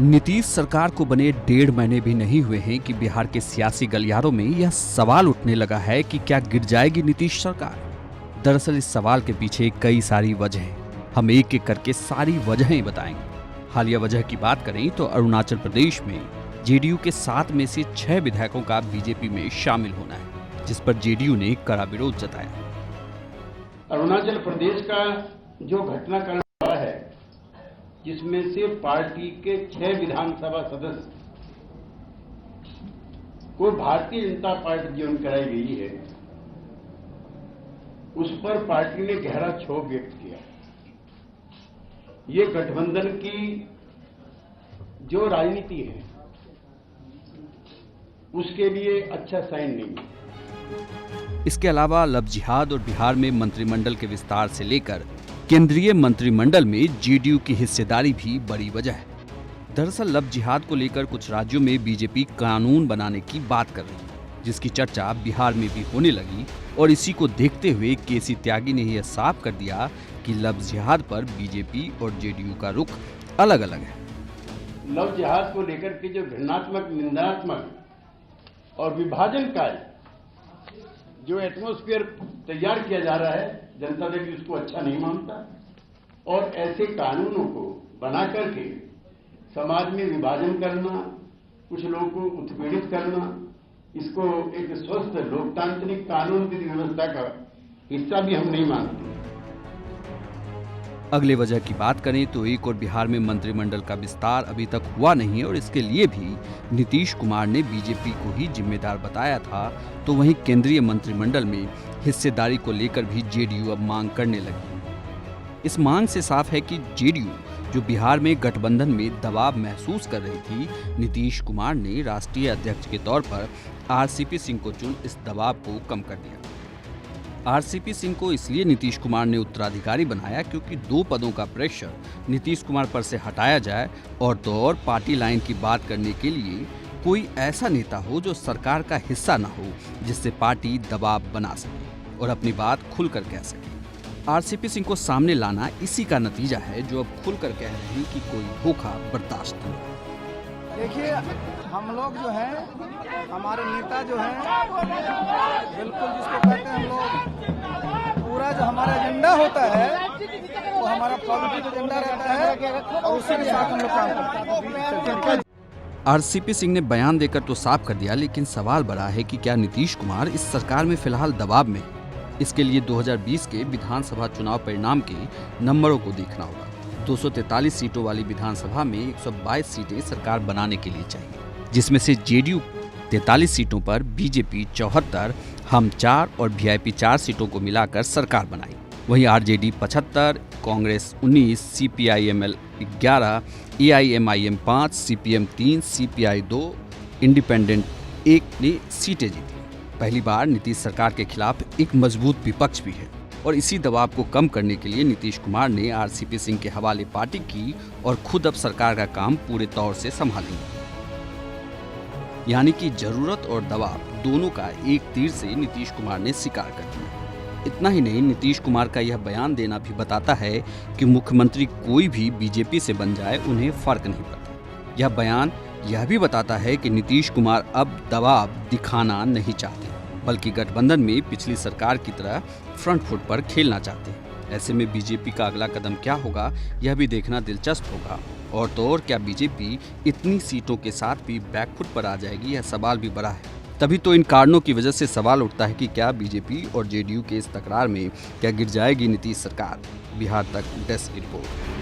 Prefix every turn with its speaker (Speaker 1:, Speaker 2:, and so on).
Speaker 1: नीतीश सरकार को बने 1.5 महीने भी नहीं हुए हैं कि बिहार के सियासी गलियारों में यह सवाल उठने लगा है कि क्या गिर जाएगी नीतीश सरकार। दरअसल इस सवाल के पीछे कई सारी वजहें, हम एक एक करके सारी वजहें बताएंगे। हालिया वजह की बात करें तो अरुणाचल प्रदेश में जेडीयू के 7 में से 6 विधायकों का बीजेपी में शामिल होना है, जिस पर जेडीयू ने कड़ा विरोध जताया।
Speaker 2: अरुणाचल प्रदेश का जो घटनाक्रम हुआ है, जिसमें से पार्टी के 6 विधानसभा सदस्य को भारतीय जनता पार्टी ज्वाइन कराई गई है, उस पर पार्टी ने गहरा क्षोभ व्यक्त किया। ये गठबंधन की जो राजनीति है, उसके लिए अच्छा साइन नहीं है।
Speaker 1: इसके अलावा लव जिहाद और बिहार में मंत्रिमंडल के विस्तार से लेकर केंद्रीय मंत्रिमंडल में जेडीयू की हिस्सेदारी भी बड़ी वजह है। दरअसल लव जिहाद को लेकर कुछ राज्यों में बीजेपी कानून बनाने की बात कर रही है, जिसकी चर्चा बिहार में भी होने लगी। और इसी को देखते हुए केसी त्यागी ने यह साफ कर दिया कि लव जिहाद पर बीजेपी और जेडीयू का रुख अलग अलग है।
Speaker 2: लव जिहाद को लेकर के जो घृणात्मक, निंदात्मक और विभाजनकारी जो एटमॉस्फेयर तैयार किया जा रहा है, जनता दल भी उसको अच्छा नहीं मानता। और ऐसे कानूनों को बना करके समाज में विभाजन करना, कुछ लोगों को उत्पीड़ित करना, इसको एक स्वस्थ लोकतांत्रिक कानून विधि व्यवस्था का हिस्सा भी हम नहीं मानते।
Speaker 1: अगले वजह की बात करें तो एक और बिहार में मंत्रिमंडल का विस्तार अभी तक हुआ नहीं है और इसके लिए भी नीतीश कुमार ने बीजेपी को ही जिम्मेदार बताया था। तो वहीं केंद्रीय मंत्रिमंडल में हिस्सेदारी को लेकर भी जेडीयू अब मांग करने लगी। इस मांग से साफ है कि जेडीयू जो बिहार में गठबंधन में दबाव महसूस कर रही थी, नीतीश कुमार ने राष्ट्रीय अध्यक्ष के तौर पर आरसीपी सिंह को चुन इस दबाव को कम कर दिया। आरसीपी सिंह को इसलिए नीतीश कुमार ने उत्तराधिकारी बनाया क्योंकि 2 पदों का प्रेशर नीतीश कुमार पर से हटाया जाए और तो और पार्टी लाइन की बात करने के लिए कोई ऐसा नेता हो जो सरकार का हिस्सा न हो, जिससे पार्टी दबाव बना सके और अपनी बात खुलकर कह सके। आरसीपी सिंह को सामने लाना इसी का नतीजा है, जो अब खुलकर कह रहे हैं कि कोई धोखा बर्दाश्त नहीं।
Speaker 3: देखिए, हम लोग जो है, हमारे नेता जो है, बिल्कुल जिसको कहते हैं हम लोग, पूरा जो हमारा एजेंडा होता है वो हमारा पॉजिटिव एजेंडा रहता है और उसी के साथ हम लोग काम करते हैं।
Speaker 1: आरसीपी सिंह ने बयान देकर तो साफ कर दिया, लेकिन सवाल बड़ा है कि क्या नीतीश कुमार इस सरकार में फिलहाल दबाव में है। इसके लिए 2020 के विधानसभा चुनाव परिणाम के नंबरों को देखना होगा। 243 सीटों वाली विधानसभा में 122 सीटें सरकार बनाने के लिए चाहिए, जिसमें से जेडीयू 43 सीटों पर, बीजेपी 74, हम 4 और वीआईपी 4 सीटों को मिलाकर सरकार बनाई। वहीं RJD 75, Congress 19, CPIML 11, AIMIM 5, CPM 3, CPI 2, independent 1 ने सीटें जीती। पहली बार नीतीश सरकार के खिलाफ एक मजबूत विपक्ष भी है और इसी दबाव को कम करने के लिए नीतीश कुमार ने आरसीपी सिंह के हवाले पार्टी की और खुद अब सरकार का काम पूरे तौर से संभालेंगे। यानी कि जरूरत और दबाव दोनों का एक तीर से नीतीश कुमार ने शिकार कर दिया। इतना ही नहीं, नीतीश कुमार का यह बयान देना भी बताता है कि मुख्यमंत्री कोई भी बीजेपी से बन जाए, उन्हें फर्क नहीं पड़ता। यह बयान यह भी बताता है कि नीतीश कुमार अब दबाव दिखाना नहीं चाहते, बल्कि गठबंधन में पिछली सरकार की तरह फ्रंट फुट पर खेलना चाहते हैं। ऐसे में बीजेपी का अगला कदम क्या होगा, यह भी देखना दिलचस्प होगा। और तो और क्या बीजेपी इतनी सीटों के साथ भी बैकफुट पर आ जाएगी, यह सवाल भी बड़ा है। तभी तो इन कारणों की वजह से सवाल उठता है कि क्या बीजेपी और जेडीयू के इस तकरार में क्या गिर जाएगी नीतीश सरकार। बिहार तक डेस्क रिपोर्ट।